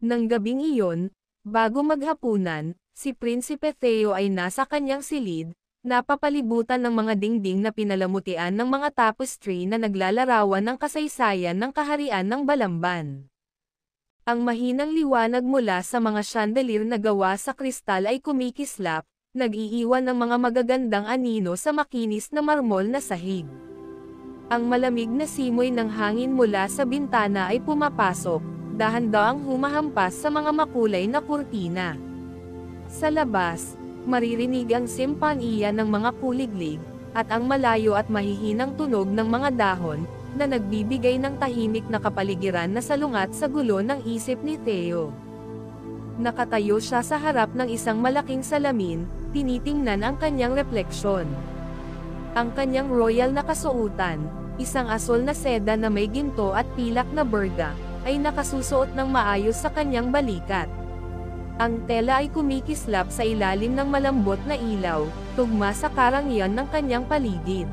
Nang gabing iyon, bago maghapunan, si Prinsipe Theo ay nasa kanyang silid, napapalibutan ng mga dingding na pinalamutian ng mga tapestry na naglalarawan ng kasaysayan ng kaharian ng Balamban. Ang mahinang liwanag mula sa mga chandelier na gawa sa kristal ay kumikislap, nag-iiwan ng mga magagandang anino sa makinis na marmol na sahig. Ang malamig na simoy ng hangin mula sa bintana ay pumapasok, dahan-dahang humahampas sa mga makulay na kurtina. Sa labas, maririnig ang simpaniya ng mga kuliglig, at ang malayo at mahihinang tunog ng mga dahon, na nagbibigay ng tahimik na kapaligiran na salungat sa gulo ng isip ni Theo. Nakatayo siya sa harap ng isang malaking salamin, tinitingnan ang kanyang refleksyon. Ang kanyang royal na kasuotan, isang asol na seda na may ginto at pilak na berga, ay nakasusuot ng maayos sa kanyang balikat. Ang tela ay kumikislap sa ilalim ng malambot na ilaw, tugma sa karangyaan ng kanyang paligid.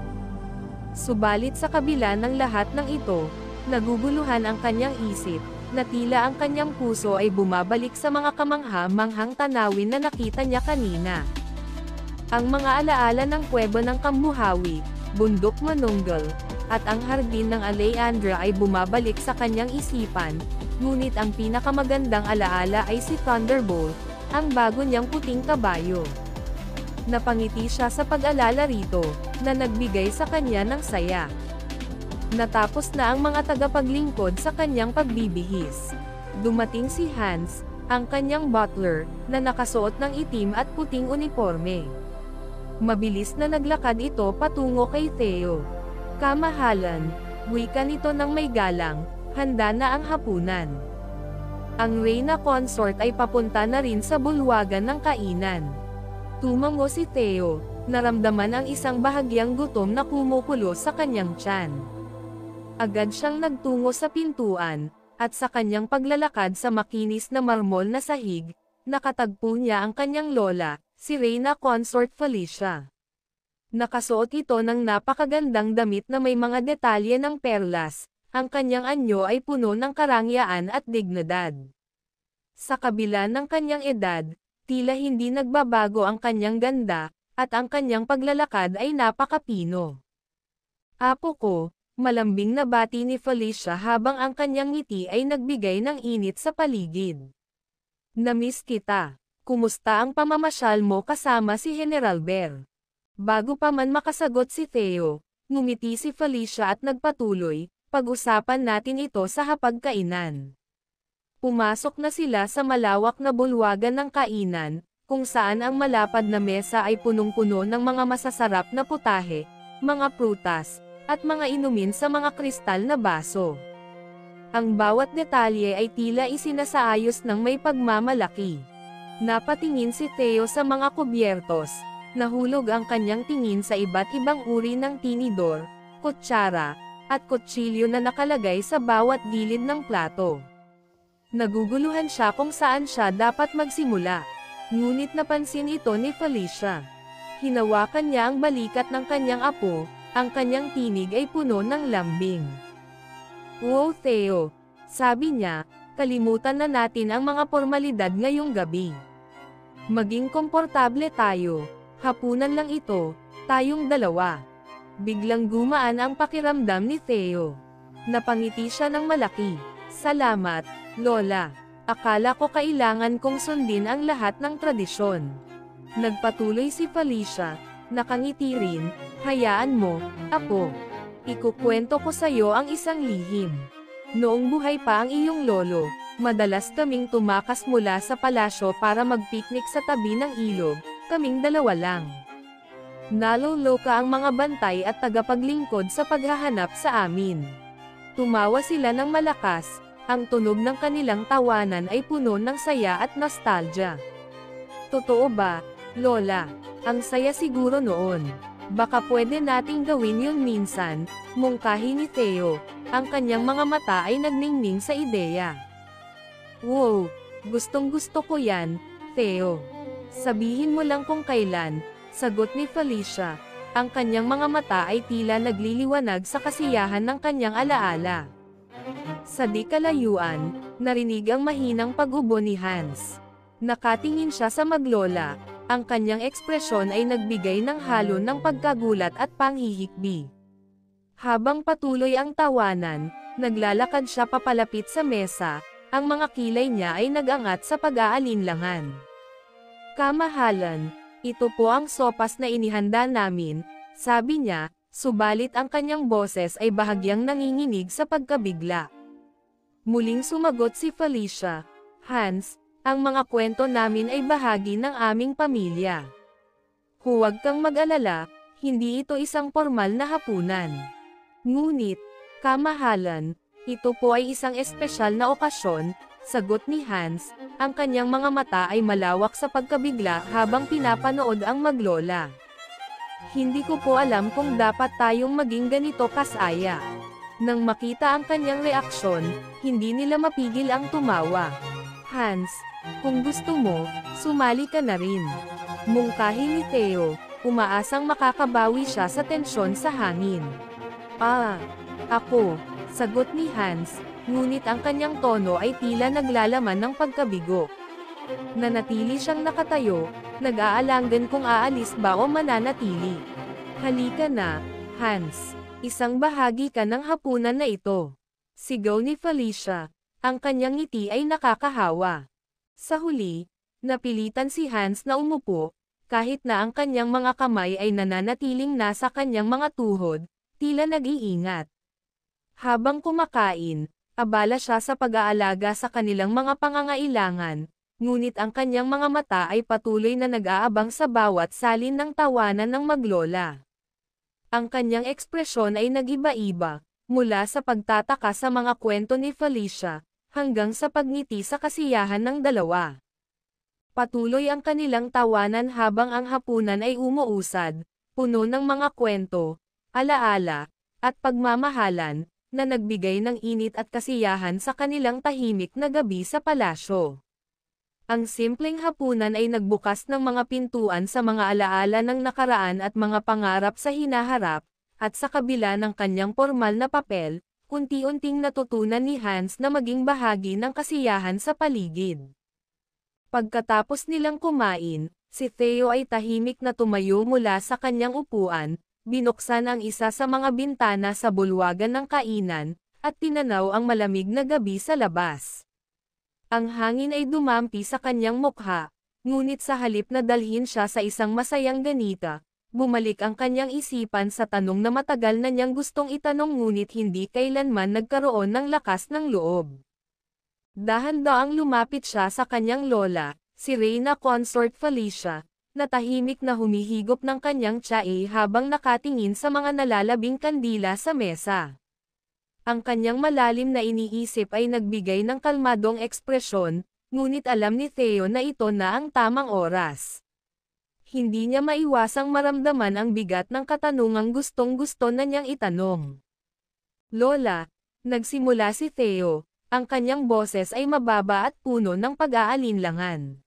Subalit sa kabila ng lahat ng ito, naguguluhan ang kanyang isip, na tila ang kanyang puso ay bumabalik sa mga kamangha-manghang tanawin na nakita niya kanina. Ang mga alaala ng kuweba ng Kambuhawi, bundok Manunggal, at ang hardin ng Alejandra ay bumabalik sa kanyang isipan, ngunit ang pinakamagandang alaala ay si Thunderbolt, ang bago niyang puting kabayo. Napangiti siya sa pag-alala rito, na nagbigay sa kanya ng saya. Natapos na ang mga tagapaglingkod sa kanyang pagbibihis. Dumating si Hans, ang kanyang butler, na nakasuot ng itim at puting uniforme. Mabilis na naglakad ito patungo kay Theo. Kamahalan, wika nito ng may galang, handa na ang hapunan. Ang Reyna Consort ay papunta na rin sa bulwagan ng kainan. Tumango si Theo, naramdaman ang isang bahagyang gutom na kumukulo sa kanyang tiyan. Agad siyang nagtungo sa pintuan, at sa kanyang paglalakad sa makinis na marmol na sahig, nakatagpo niya ang kanyang lola, si Reyna Consort Felicia. Nakasuot ito ng napakagandang damit na may mga detalye ng perlas, ang kanyang anyo ay puno ng karangyaan at dignidad. Sa kabila ng kanyang edad, tila hindi nagbabago ang kanyang ganda, at ang kanyang paglalakad ay napakapino. Apo ko, malambing na bati ni Felicia habang ang kanyang ngiti ay nagbigay ng init sa paligid. Namiss kita. Kumusta ang pamamasyal mo kasama si General Bear? Bago pa man makasagot si Theo, ngumiti si Felicia at nagpatuloy, pag-usapan natin ito sa hapagkainan. Pumasok na sila sa malawak na bulwagan ng kainan, kung saan ang malapad na mesa ay punong-puno ng mga masasarap na putahe, mga prutas, at mga inumin sa mga kristal na baso. Ang bawat detalye ay tila isinasaayos ng may pagmamalaki. Napatingin si Theo sa mga kubyertos, nahulog ang kanyang tingin sa iba't ibang uri ng tinidor, kutsara, at kutsilyo na nakalagay sa bawat gilid ng plato. Naguguluhan siya kung saan siya dapat magsimula, ngunit napansin ito ni Felicia. Hinawakan niya ang balikat ng kanyang apo, ang kanyang tinig ay puno ng lambing. "Wow Theo," sabi niya, "kalimutan na natin ang mga formalidad ngayong gabi. Maging komportable tayo, hapunan lang ito, tayong dalawa." Biglang gumaan ang pakiramdam ni Theo. Napangiti siya ng malaki. "Salamat, Lola. Akala ko kailangan kong sundin ang lahat ng tradisyon." Nagpatuloy si Felicia, nakangiti rin, "Hayaan mo, apo. Ikukwento ko sa'yo ang isang lihim. Noong buhay pa ang iyong lolo, madalas kaming tumakas mula sa palasyo para magpiknik sa tabi ng ilog, kaming dalawa lang. Naloloka ang mga bantay at tagapaglingkod sa paghahanap sa amin. Tumawa sila ng malakas, ang tunog ng kanilang tawanan ay puno ng saya at nostalgia." "Totoo ba, Lola? Ang saya siguro noon. Baka pwede nating gawin yun minsan," mungkahi ni Theo. Ang kanyang mga mata ay nagningning sa ideya. "Wow, gustong-gusto ko yan, Theo. Sabihin mo lang kung kailan," sagot ni Felicia. Ang kanyang mga mata ay tila nagliliwanag sa kasiyahan ng kanyang alaala. Sa di kalayuan, narinig ang mahinang pag-ubo ni Hans. Nakatingin siya sa maglola, ang kanyang ekspresyon ay nagbigay ng halo ng pagkagulat at panghihikbi. Habang patuloy ang tawanan, naglalakad siya papalapit sa mesa, ang mga kilay niya ay nag-angat sa pag-aalinlangan. "Kamahalan, ito po ang sopas na inihanda namin," sabi niya, subalit ang kanyang boses ay bahagyang nanginginig sa pagkabigla. Muling sumagot si Felicia, "Hans, ang mga kwento namin ay bahagi ng aming pamilya. Huwag kang mag-alala, hindi ito isang formal na hapunan. Ngunit, kamahalan, ito po ay isang espesyal na okasyon," sagot ni Hans, ang kanyang mga mata ay malawak sa pagkabigla habang pinapanood ang maglola. "Hindi ko po alam kung dapat tayong maging ganito kasaya." Nang makita ang kanyang reaksyon, hindi nila mapigil ang tumawa. "Hans, kung gusto mo, sumali ka na rin," mungkahi ni Theo, umaasang makakabawi siya sa tensyon sa hangin. Ako," sagot ni Hans, ngunit ang kanyang tono ay tila naglalaman ng pagkabigo. Nanatili siyang nakatayo, nag-aalangan kung aalis ba o mananatili. "Halika na, Hans. Isang bahagi ka ng hapunan na ito," sigaw ni Felicia. Ang kanyang ngiti ay nakakahawa. Sa huli, napilitan si Hans na umupo, kahit na ang kanyang mga kamay ay nananatiling nasa kanyang mga tuhod, tila nag-iingat. Habang kumakain, abala siya sa pag-aalaga sa kanilang mga pangangailangan, ngunit ang kanyang mga mata ay patuloy na nag-aabang sa bawat salin ng tawanan ng maglola. Ang kanyang ekspresyon ay nag-iba-iba, mula sa pagtataka sa mga kwento ni Felicia, hanggang sa pagngiti sa kasiyahan ng dalawa. Patuloy ang kanilang tawanan habang ang hapunan ay umuusad, puno ng mga kwento, alaala, at pagmamahalan, na nagbigay ng init at kasiyahan sa kanilang tahimik na gabi sa palasyo. Ang simpleng hapunan ay nagbukas ng mga pintuan sa mga alaala ng nakaraan at mga pangarap sa hinaharap, at sa kabila ng kanyang formal na papel, unti-unting natutunan ni Hans na maging bahagi ng kasiyahan sa paligid. Pagkatapos nilang kumain, si Theo ay tahimik na tumayo mula sa kanyang upuan, binuksan ang isa sa mga bintana sa bulwagan ng kainan, at tinanaw ang malamig na gabi sa labas. Ang hangin ay dumampi sa kanyang mukha, ngunit sa halip na dalhin siya sa isang masayang ganita, bumalik ang kanyang isipan sa tanong na matagal na niyang gustong itanong ngunit hindi kailanman nagkaroon ng lakas ng loob. Dahan-daang lumapit siya sa kanyang lola, si Reyna Consort Felicia, na tahimik na humihigop ng kanyang tsae habang nakatingin sa mga nalalabing kandila sa mesa. Ang kanyang malalim na iniisip ay nagbigay ng kalmadong ekspresyon, ngunit alam ni Theo na ito na ang tamang oras. Hindi niya maiwasang maramdaman ang bigat ng katanungang gustong-gusto na niyang itanong. "Lola," nagsimula si Theo, ang kanyang boses ay mababa at puno ng pag-aalinlangan.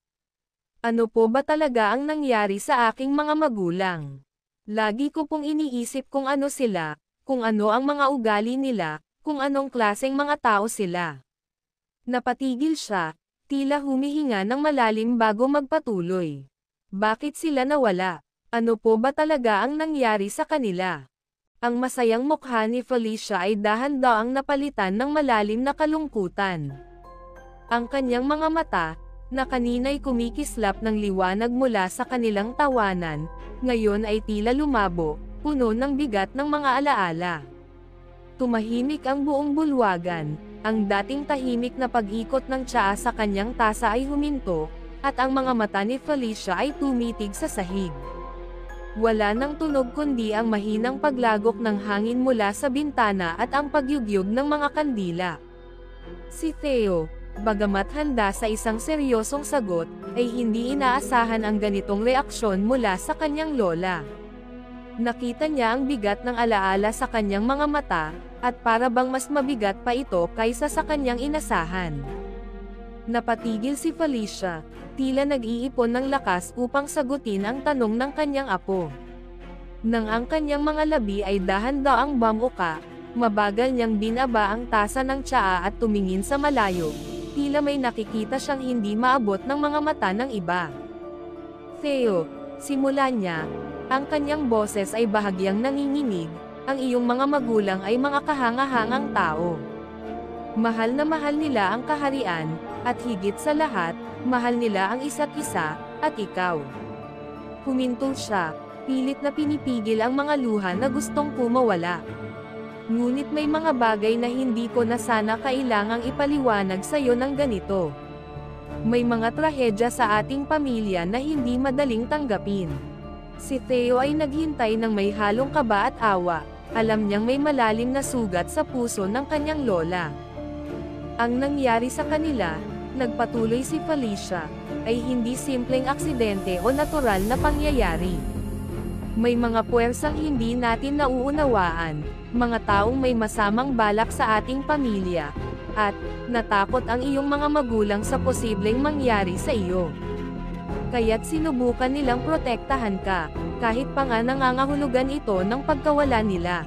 "Ano po ba talaga ang nangyari sa aking mga magulang? Lagi ko pong iniisip kung ano sila, kung ano ang mga ugali nila, kung anong klaseng mga tao sila." Napatigil siya, tila humihinga ng malalim bago magpatuloy. "Bakit sila nawala? Ano po ba talaga ang nangyari sa kanila?" Ang masayang mukha ni Felicia ay dahan-daang napalitan ng malalim na kalungkutan. Ang kanyang mga mata, na kanina'y kumikislap ng liwanag mula sa kanilang tawanan, ngayon ay tila lumabo, puno ng bigat ng mga alaala. Tumahimik ang buong bulwagan, ang dating tahimik na pag-ikot ng tsaa sa kanyang tasa ay huminto, at ang mga mata ni Felicia ay tumitig sa sahig. Wala nang tunog kundi ang mahinang paglagok ng hangin mula sa bintana at ang pagyugyug ng mga kandila. Si Theo, bagamat handa sa isang seryosong sagot, ay hindi inaasahan ang ganitong reaksyon mula sa kanyang lola. Nakita niya ang bigat ng alaala sa kanyang mga mata, at para bang mas mabigat pa ito kaysa sa kanyang inasahan. Napatigil si Felicia, tila nag-iipon ng lakas upang sagutin ang tanong ng kanyang apo. Nang ang kanyang mga labi ay dahan-daang bumuka, mabagal niyang binaba ang tasa ng tsaa at tumingin sa malayo, tila may nakikita siyang hindi maabot ng mga mata ng iba. Theo, simula niya, ang kanyang boses ay bahagyang nanginginig, ang iyong mga magulang ay mga kahanga-hangang tao. Mahal na mahal nila ang kaharian, at higit sa lahat, mahal nila ang isa't isa, at ikaw. Huminto siya, pilit na pinipigil ang mga luha na gustong pumawala. Ngunit may mga bagay na hindi ko na sana kailangang ipaliwanag sa iyo ng ganito. May mga trahedya sa ating pamilya na hindi madaling tanggapin. Si Theo ay naghintay ng may halong kaba at awa, alam niyang may malalim na sugat sa puso ng kanyang lola. Ang nangyari sa kanila, nagpatuloy si Felicia, ay hindi simpleng aksidente o natural na pangyayari. May mga puwersang hindi natin nauunawaan, mga taong may masamang balak sa ating pamilya, at natakot ang iyong mga magulang sa posibleng mangyari sa iyo. Kaya't sinubukan nilang protektahan ka, kahit pa nga nangangahulugan ito ng pagkawala nila.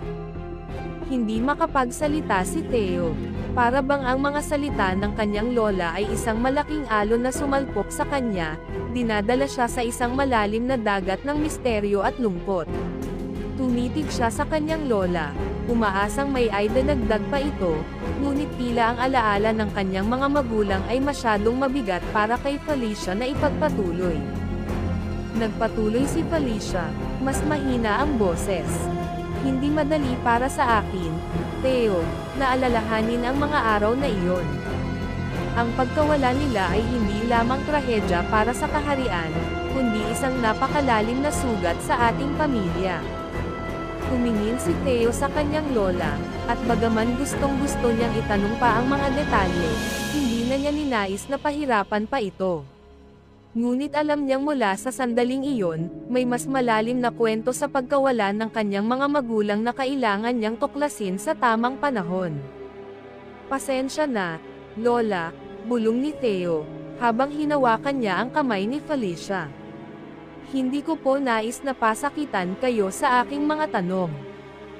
Hindi makapagsalita si Theo. Para bang ang mga salita ng kanyang lola ay isang malaking alon na sumalpok sa kanya, dinadala siya sa isang malalim na dagat ng misteryo at lungkot. Tumitig siya sa kanyang lola, umaasang may idadagdag pa ito, ngunit tila ang alaala ng kanyang mga magulang ay masyadong mabigat para kay Felicia na ipagpatuloy. Nagpatuloy si Felicia, mas mahina ang boses. Hindi madali para sa akin, Theo, na alalahanin ang mga araw na iyon. Ang pagkawala nila ay hindi lamang trahedya para sa kaharian, kundi isang napakalalim na sugat sa ating pamilya. Tumingin si Theo sa kanyang lola, at bagaman gustong-gusto niyang itanong pa ang mga detalye, hindi na niya ninais na pahirapan pa ito. Ngunit alam niyang mula sa sandaling iyon, may mas malalim na kwento sa pagkawala ng kanyang mga magulang na kailangan niyang tuklasin sa tamang panahon. Pasensya na, Lola, bulong ni Theo, habang hinawakan niya ang kamay ni Felicia. Hindi ko po nais na pasakitan kayo sa aking mga tanong.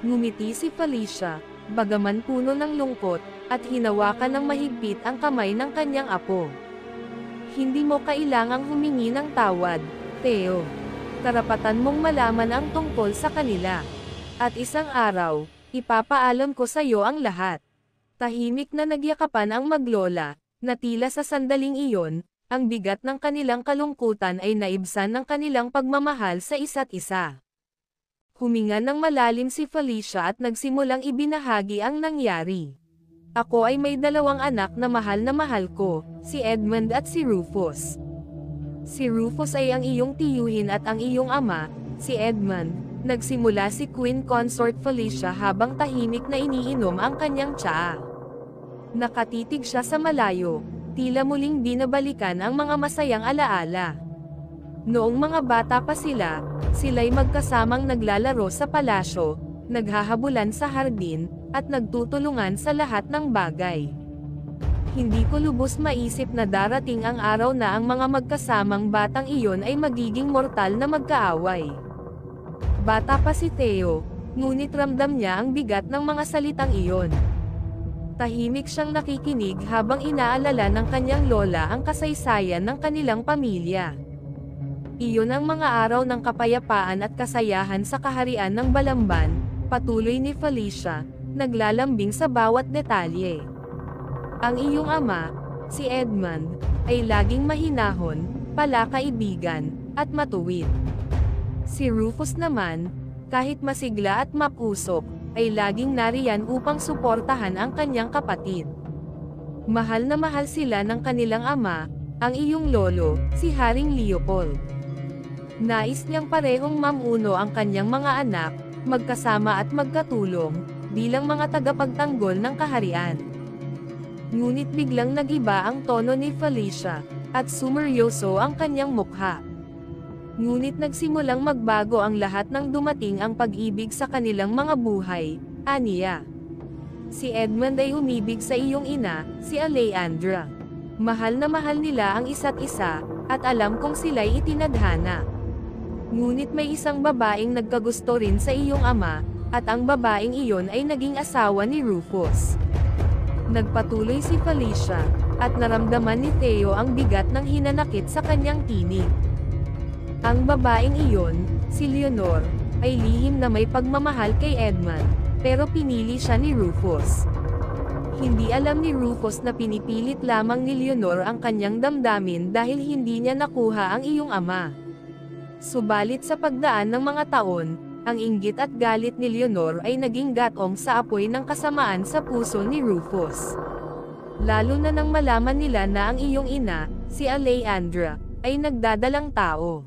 Ngumiti si Felicia, bagaman puno ng lungkot, at hinawakan ng mahigpit ang kamay ng kanyang apo. Hindi mo kailangang humingi ng tawad, Theo. Karapatan mong malaman ang tungkol sa kanila. At isang araw, ipapaalam ko sa iyo ang lahat. Tahimik na nagyakapan ang maglola, na tila sa sandaling iyon, ang bigat ng kanilang kalungkutan ay naibsan ng kanilang pagmamahal sa isa't isa. Huminga ng malalim si Felicia at nagsimulang ibinahagi ang nangyari. Ako ay may dalawang anak na mahal ko, si Edmund at si Rufus. Si Rufus ay ang iyong tiyuhin at ang iyong ama, si Edmund. Nagsimula si Queen Consort Felicia habang tahimik na iniinom ang kanyang tsaa. Nakatitig siya sa malayo, tila muling binabalikan ang mga masayang alaala. Noong mga bata pa sila'y magkasamang naglalaro sa palasyo, naghahabulan sa hardin, at nagtutulungan sa lahat ng bagay. Hindi ko lubos maisip na darating ang araw na ang mga magkasamang batang iyon ay magiging mortal na magkaaway. Bata pa si Theo, ngunit ramdam niya ang bigat ng mga salitang iyon. Tahimik siyang nakikinig habang inaalala ng kanyang lola ang kasaysayan ng kanilang pamilya. Iyon ang mga araw ng kapayapaan at kasayahan sa kaharian ng Balamban, patuloy ni Felicia, naglalambing sa bawat detalye. Ang iyong ama, si Edmund, ay laging mahinahon, palakaibigan, at matuwid. Si Rufus naman, kahit masigla at mapusok, ay laging nariyan upang suportahan ang kanyang kapatid. Mahal na mahal sila ng kanilang ama, ang iyong lolo, si Haring Leopold. Nais niyang parehong mamuno ang kanyang mga anak, magkasama at magkatulong, bilang mga tagapagtanggol ng kaharian. Ngunit biglang nagiba ang tono ni Felicia, at sumeryoso ang kanyang mukha. Ngunit nagsimulang magbago ang lahat nang dumating ang pag-ibig sa kanilang mga buhay, aniya. Si Edmund ay umibig sa iyong ina, si Alejandra. Mahal na mahal nila ang isa't isa, at alam kong sila'y itinadhana. Ngunit may isang babaeng nagkagusto rin sa iyong ama, at ang babaeng iyon ay naging asawa ni Rufus. Nagpatuloy si Felicia, at naramdaman ni Theo ang bigat ng hinanakit sa kanyang tinig. Ang babaeng iyon, si Leonor, ay lihim na may pagmamahal kay Edmund, pero pinili siya ni Rufus. Hindi alam ni Rufus na pinipilit lamang ni Leonor ang kanyang damdamin dahil hindi niya nakuha ang iyong ama. Subalit sa pagdaan ng mga taon, ang inggit at galit ni Leonor ay naging gatong sa apoy ng kasamaan sa puso ni Rufus. Lalo na nang malaman nila na ang iyong ina, si Alejandra, ay nagdadalang tao.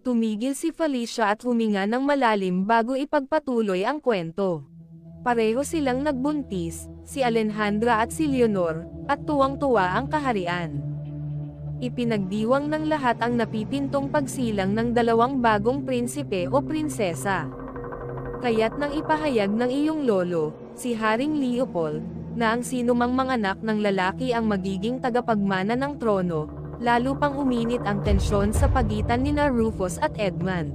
Tumigil si Felicia at huminga ng malalim bago ipagpatuloy ang kwento. Pareho silang nagbuntis, si Alejandra at si Leonor, at tuwang-tuwa ang kaharian. Ipinagdiwang ng lahat ang napipintong pagsilang ng dalawang bagong prinsipe o prinsesa. Kaya't nang ipahayag ng iyong lolo, si Haring Leopold, na ang sinumang manganak ng lalaki ang magiging tagapagmana ng trono, lalo pang uminit ang tensyon sa pagitan nina Rufus at Edmund.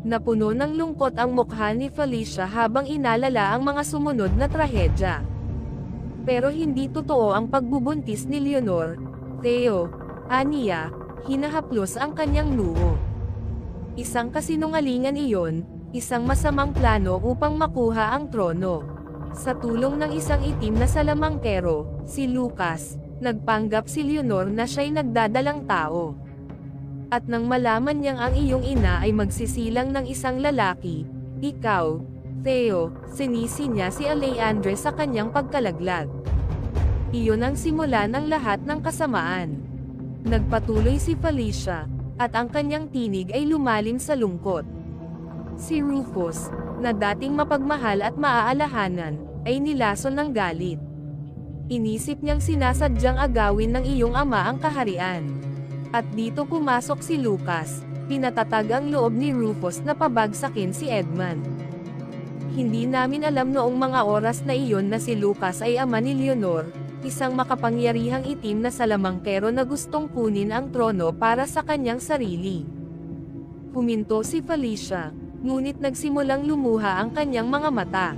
Napuno ng lungkot ang mukha ni Felicia habang inalala ang mga sumunod na trahedya. Pero hindi totoo ang pagbubuntis ni Leonor. Theo, aniya, hinahaplos ang kanyang noo. Isang kasinungalingan iyon, isang masamang plano upang makuha ang trono. Sa tulong ng isang itim na salamangkero, si Lucas, nagpanggap si Leonor na siya'y nagdadalang tao. At nang malaman niyang ang iyong ina ay magsisilang ng isang lalaki, ikaw, Theo, sinisi niya si Alejandra sa kanyang pagkalaglag. Iyon ang simula ng lahat ng kasamaan. Nagpatuloy si Felicia, at ang kanyang tinig ay lumalim sa lungkot. Si Rufus, na dating mapagmahal at maaalahanan, ay nilason ng galit. Inisip niyang sinasadyang agawin ng iyong ama ang kaharian. At dito pumasok si Lucas, pinatatag ang loob ni Rufus na pabagsakin si Edmund. Hindi namin alam noong mga oras na iyon na si Lucas ay ama ni Leonor, isang makapangyarihang itim na salamangkero na gustong kunin ang trono para sa kanyang sarili. Huminto si Felicia, ngunit nagsimulang lumuha ang kanyang mga mata.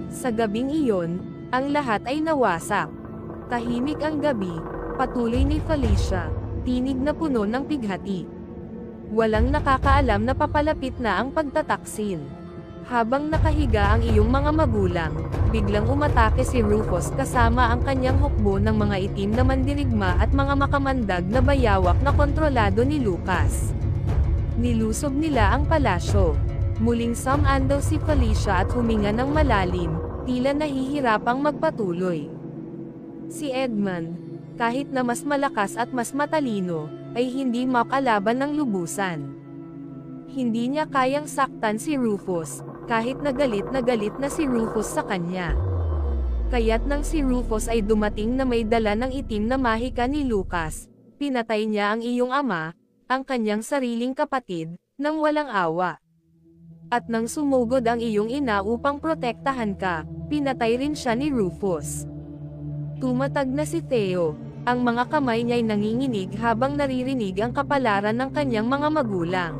Sa gabing iyon, ang lahat ay nawasak. Tahimik ang gabi, patuloy ni Felicia, tinig na puno ng pighati. Walang nakakaalam na papalapit na ang pagtataksil. Habang nakahiga ang iyong mga magulang, biglang umatake si Rufus kasama ang kanyang hukbo ng mga itim na mandirigma at mga makamandag na bayawak na kontrolado ni Lucas. Nilusob nila ang palasyo. Muling sumando si Felicia at huminga ng malalim, tila nahihirapang magpatuloy. Si Edmund, kahit na mas malakas at mas matalino, ay hindi makalaban ng lubusan. Hindi niya kayang saktan si Rufus, kahit na galit na si Rufus sa kanya. Kaya't nang si Rufus ay dumating na may dala ng itim na mahika ni Lucas, pinatay niya ang iyong ama, ang kanyang sariling kapatid, nang walang awa. At nang sumugod ang iyong ina upang protektahan ka, pinatay rin siya ni Rufus. Tumatag na si Theo, ang mga kamay niya'y nanginginig habang naririnig ang kapalaran ng kanyang mga magulang.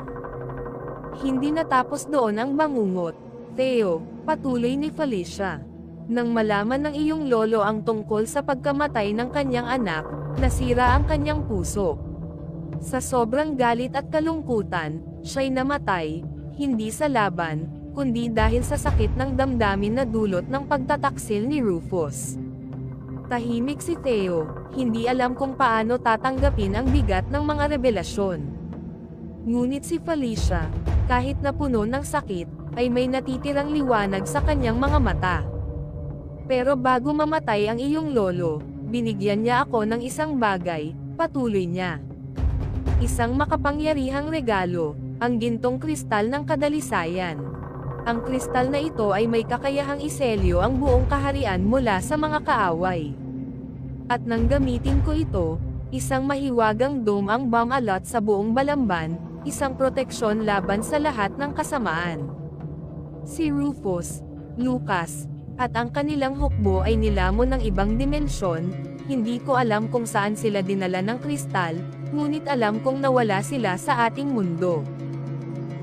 Hindi natapos doon ang bangungot. Theo, patuloy ni Felicia. Nang malaman ng iyong lolo ang tungkol sa pagkamatay ng kanyang anak, nasira ang kanyang puso. Sa sobrang galit at kalungkutan, siya'y namatay, hindi sa laban, kundi dahil sa sakit ng damdamin na dulot ng pagtataksil ni Rufus. Tahimik si Theo, hindi alam kung paano tatanggapin ang bigat ng mga revelasyon. Ngunit si Felicia, kahit na puno ng sakit, ay may natitirang liwanag sa kanyang mga mata. Pero bago mamatay ang iyong lolo, binigyan niya ako ng isang bagay, patuloy niya. Isang makapangyarihang regalo, ang gintong kristal ng kadalisayan. Ang kristal na ito ay may kakayahang iselyo ang buong kaharian mula sa mga kaaway. At nang gamitin ko ito, isang mahiwagang dome ang bumalot sa buong Balamban, isang proteksyon laban sa lahat ng kasamaan. Si Rufus, Lucas, at ang kanilang hukbo ay nilamon ng ibang dimensyon, hindi ko alam kung saan sila dinala ng kristal, ngunit alam kong nawala sila sa ating mundo.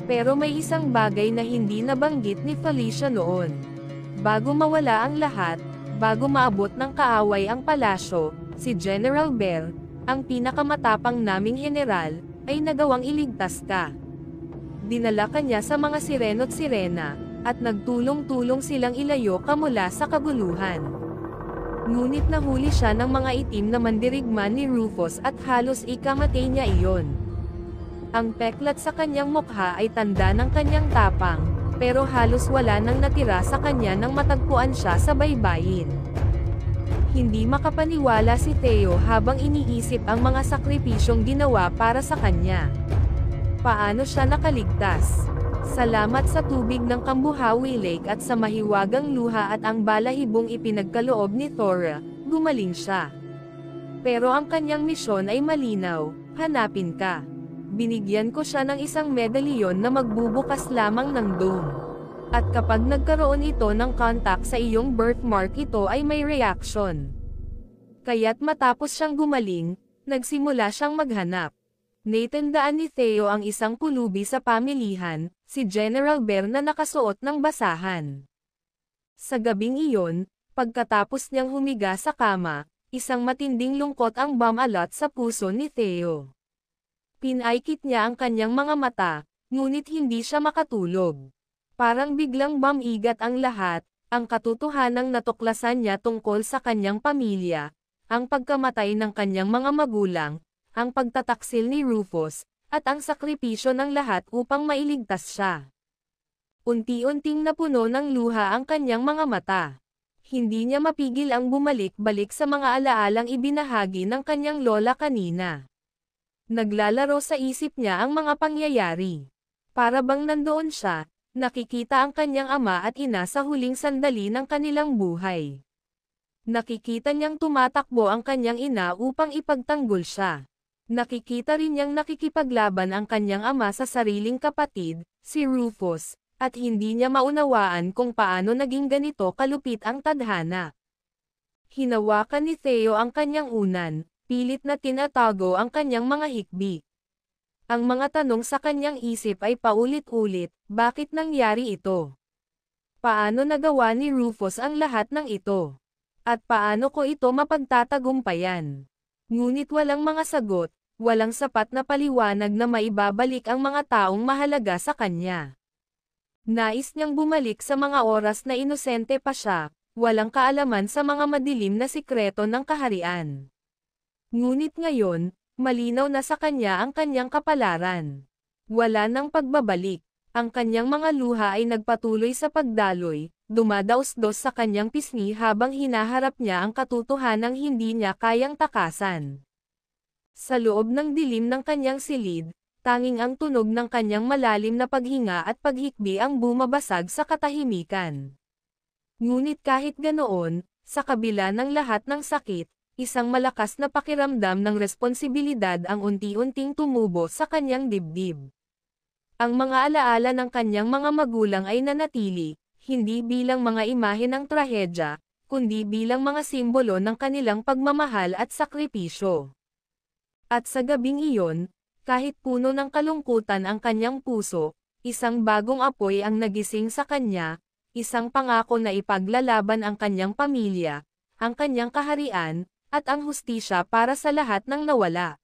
Pero may isang bagay na hindi nabanggit ni Felicia noon. Bago mawala ang lahat, bago maabot ng kaaway ang palasyo, si General Bell, ang pinakamatapang naming general, ay nagawang iligtas ka. Dinala kanya sa mga sireno't sirena, at nagtulong-tulong silang ilayo ka mula sa kaguluhan. Ngunit nahuli siya ng mga itim na mandirigma ni Rufus at halos ikamatay niya iyon. Ang peklat sa kanyang mukha ay tanda ng kanyang tapang, pero halos wala nang natira sa kanya nang matagpuan siya sa baybayin. Hindi makapaniwala si Theo habang iniisip ang mga sakripisyong ginawa para sa kanya. Paano siya nakaligtas? Salamat sa tubig ng Kambuhawi Lake at sa mahiwagang luha at ang balahibong ipinagkaloob ni Thora, gumaling siya. Pero ang kanyang misyon ay malinaw, hanapin ka. Binigyan ko siya ng isang medalyon na magbubukas lamang ng dome. At kapag nagkaroon ito ng contact sa iyong birthmark, ito ay may reaction. Kaya't matapos siyang gumaling, nagsimula siyang maghanap. Naitandaan ni Theo ang isang pulubi sa pamilihan, si General Bear na nakasuot ng basahan. Sa gabing iyon, pagkatapos niyang humiga sa kama, isang matinding lungkot ang bumalot sa puso ni Theo. Pinaikit niya ang kanyang mga mata, ngunit hindi siya makatulog. Parang biglang bumigat ang lahat, ang katotohanang natuklasan niya tungkol sa kanyang pamilya, ang pagkamatay ng kanyang mga magulang, ang pagtataksil ni Rufus, at ang sakripisyo ng lahat upang mailigtas siya. Unti-unting napuno ng luha ang kanyang mga mata. Hindi niya mapigil ang bumalik-balik sa mga alaalang ibinahagi ng kanyang lola kanina. Naglalaro sa isip niya ang mga pangyayari. Para bang nandoon siya, nakikita ang kanyang ama at ina sa huling sandali ng kanilang buhay. Nakikita niyang tumatakbo ang kanyang ina upang ipagtanggol siya. Nakikita rin niyang nakikipaglaban ang kanyang ama sa sariling kapatid, si Rufus, at hindi niya maunawaan kung paano naging ganito kalupit ang tadhana. Hinawakan ni Theo ang kanyang unan, pilit na tinatago ang kanyang mga hikbi. Ang mga tanong sa kanyang isip ay paulit-ulit, bakit nangyari ito? Paano nagawa ni Rufus ang lahat ng ito? At paano ko ito mapagtatagumpayan? Ngunit walang mga sagot, walang sapat na paliwanag na maibabalik ang mga taong mahalaga sa kanya. Nais niyang bumalik sa mga oras na inosente pa siya, walang kaalaman sa mga madilim na sikreto ng kaharian. Ngunit ngayon, malinaw na sa kanya ang kanyang kapalaran. Wala nang pagbabalik. Ang kanyang mga luha ay nagpatuloy sa pagdaloy, dumadaos-dos sa kanyang pisngi habang hinaharap niya ang katotohanang hindi niya kayang takasan. Sa loob ng dilim ng kanyang silid, tanging ang tunog ng kanyang malalim na paghinga at paghikbi ang bumabasag sa katahimikan. Ngunit kahit ganoon, sa kabila ng lahat ng sakit, isang malakas na pakiramdam ng responsibilidad ang unti-unting tumubo sa kanyang dibdib. Ang mga alaala ng kanyang mga magulang ay nanatili, hindi bilang mga imahe ng trahedya, kundi bilang mga simbolo ng kanilang pagmamahal at sakripisyo. At sa gabing iyon, kahit puno ng kalungkutan ang kanyang puso, isang bagong apoy ang nagising sa kanya, isang pangako na ipaglalaban ang kanyang pamilya, ang kanyang kaharian, at ang hustisya para sa lahat ng nawala.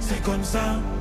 C'est comme ça.